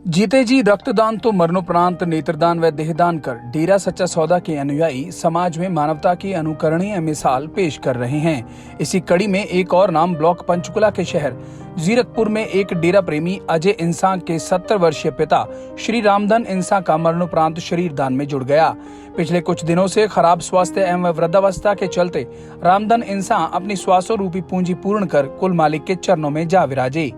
जीते जी रक्तदान तो मरणोपरांत नेत्रदान व देहदान कर डेरा सच्चा सौदा के अनुयायी समाज में मानवता की अनुकरणीय मिसाल पेश कर रहे हैं। इसी कड़ी में एक और नाम ब्लॉक पंचकुला के शहर जीरकपुर में एक डेरा प्रेमी अजय इंसान के 70 वर्षीय पिता श्री रामधन इंसान का मरणोपरांत शरीर दान में जुड़ गया। पिछले कुछ दिनों से खराब स्वास्थ्य एवं वृद्धावस्था के चलते रामधन इंसान अपनी श्वासों रूपी पूंजी पूर्ण कर कुल मालिक के चरणों में जा विराजे।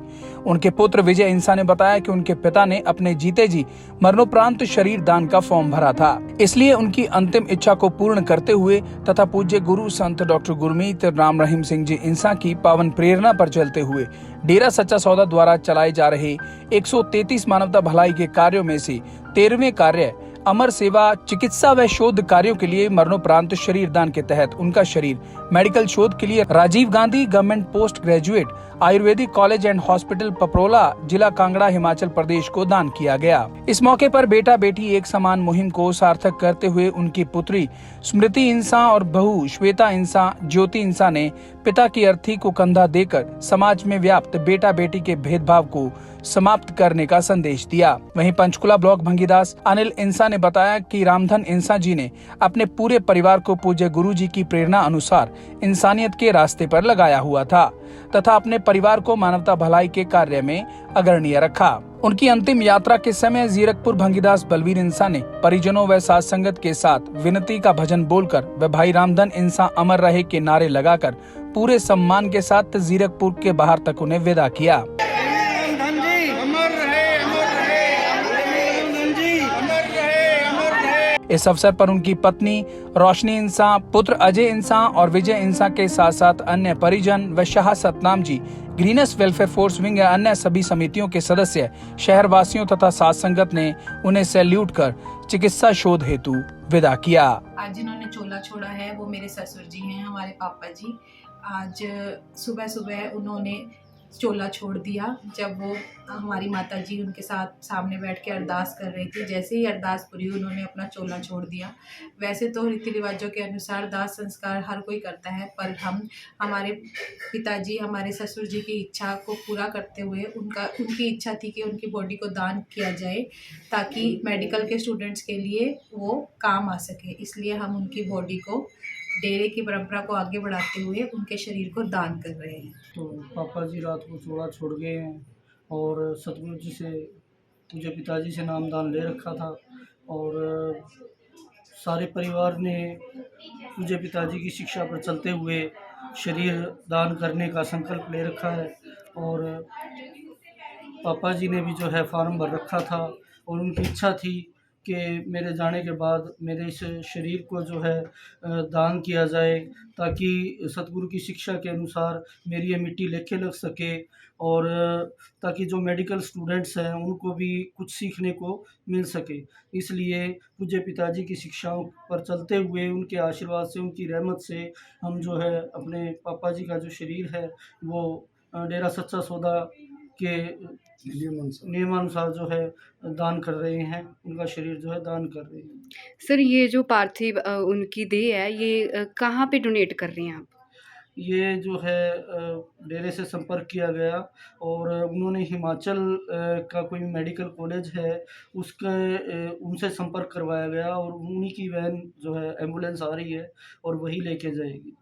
उनके पुत्र विजय इंसान ने बताया कि उनके पिता ने अपने जीते जी मरणोपरांत शरीर दान का फॉर्म भरा था, इसलिए उनकी अंतिम इच्छा को पूर्ण करते हुए तथा पूज्य गुरु संत डॉक्टर गुरमीत राम रहीम सिंह जी इंसान की पावन प्रेरणा पर चलते हुए डेरा सच्चा सौदा द्वारा चलाए जा रहे 133 मानवता भलाई के कार्यों में से 13वें कार्य अमर सेवा चिकित्सा व शोध कार्यों के लिए मरणोपरांत शरीर दान के तहत उनका शरीर मेडिकल शोध के लिए Rajiv Gandhi government post graduate Ayurvedic college and hospital Paprola जिला कांगड़ा हिमाचल प्रदेश को दान किया गया। इस मौके पर बेटा बेटी एक समान मुहिम को सार्थक करते हुए उनकी पुत्री स्मृति इंसान और बहू श्वेता इंसान ज्योति इंसान ने पिता की अर्थी को कंधा देकर समाज में व्याप्त बेटा बेटी के भेदभाव को समाप्त करने का संदेश दिया। वहीं पंचकुला ब्लॉक भंगीदास अनिल इंसान ने बताया कि रामधन इंसान जी ने अपने पूरे परिवार को पूज्य गुरु जी की प्रेरणा अनुसार इंसानियत के रास्ते पर लगाया हुआ था तथा अपने परिवार को मानवता भलाई के कार्य में अग्रणीय रखा। उनकी अंतिम यात्रा के समय जीरकपुर भंगीदास बलवीर इंसान ने परिजनों व साथ संगत के साथ विनती का भजन बोलकर व भाई रामधन इंसान अमर रहे के नारे लगाकर पूरे सम्मान के साथ जीरकपुर के बाहर तक उन्हें विदा किया। इस अवसर पर उनकी पत्नी रोशनी इंसान, पुत्र अजय इंसान और विजय इंसान के साथ साथ अन्य परिजन व Shah Satnam ji, greens welfare force wing या अन्य सभी समितियों के सदस्य, शहर वासियों तथा साथ संगत ने उन्हें सैल्यूट कर चिकित्सा शोध हेतु विदा किया। आज जिन्होंने चोला छोड़ा है वो मेरे ससुर जी हैं, हमारे पापा जी। आज सुबह सुबह उन्होंने चोला छोड़ दिया जब वो हमारी माता जी उनके साथ सामने बैठ के अरदास कर रही थी। जैसे ही अरदास पूरी उन्होंने अपना चोला छोड़ दिया। वैसे तो रीति रिवाजों के अनुसार दाह संस्कार हर कोई करता है, पर हम हमारे पिताजी हमारे ससुर जी की इच्छा को पूरा करते हुए उनकी इच्छा थी कि उनकी बॉडी को दान किया जाए ताकि मेडिकल के स्टूडेंट्स के लिए वो काम आ सके। इसलिए हम उनकी बॉडी को डेरे की परंपरा को आगे बढ़ाते हुए उनके शरीर को दान कर रहे हैं। तो पापा जी रात को चोला छोड़ गए हैं और सतगुरु जी से मुझे पिताजी से नामदान ले रखा था और सारे परिवार ने मुझे पिताजी की शिक्षा पर चलते हुए शरीर दान करने का संकल्प ले रखा है और पापा जी ने भी जो है फार्म भर रखा था और उनकी इच्छा थी कि मेरे जाने के बाद मेरे इस शरीर को जो है दान किया जाए ताकि सतगुरु की शिक्षा के अनुसार मेरी ये मिट्टी लेके लग सके और ताकि जो मेडिकल स्टूडेंट्स हैं उनको भी कुछ सीखने को मिल सके। इसलिए पूज्य पिताजी की शिक्षाओं पर चलते हुए उनके आशीर्वाद से उनकी रहमत से हम जो है अपने पापा जी का जो शरीर है वो डेरा सच्चा सौदा के नियमानुसार जो है दान कर रहे हैं, उनका शरीर जो है दान कर रहे हैं। सर ये जो पार्थिव उनकी देह है ये कहाँ पे डोनेट कर रहे हैं आप? ये जो है डेरे से संपर्क किया गया और उन्होंने हिमाचल का कोई मेडिकल कॉलेज है उसके उनसे संपर्क करवाया गया और उन्हीं की वैन जो है एम्बुलेंस आ रही है और वही लेके जाएगी।